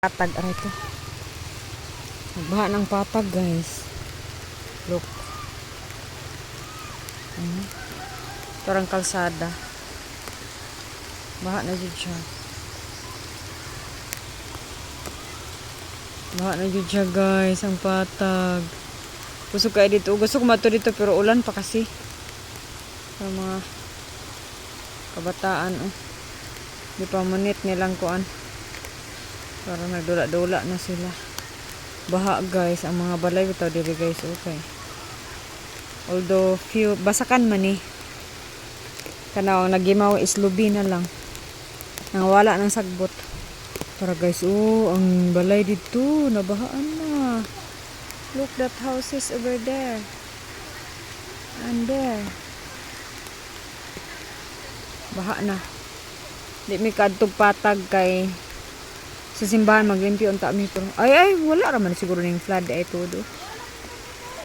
Patag aray to. Nagbaha ng patag, guys. Look. Parang kalsada. Baha na jud siya. Baha na jud siya, guys, ang patag. Gusto kayo dito. Gusto ko mato dito pero ulan pa kasi. Para mga kabataan, oh. Di pa manit nilang kuan. Parang nagdula-dula na sila. Baha, guys. Ang mga balay bitaw diri, guys. Okay. Although few basakan man ni. Kana ang nagimaw is lubi na lang. Nang wala ng sagbot. Para, guys, oh, ang balay dito nabahaan na. Look, that house is over there. And there. Baha na. Di mi kadtog patag kay sa simbahan maglimpyo unta mi pero ay wala ra man siguro ning flood ay todo.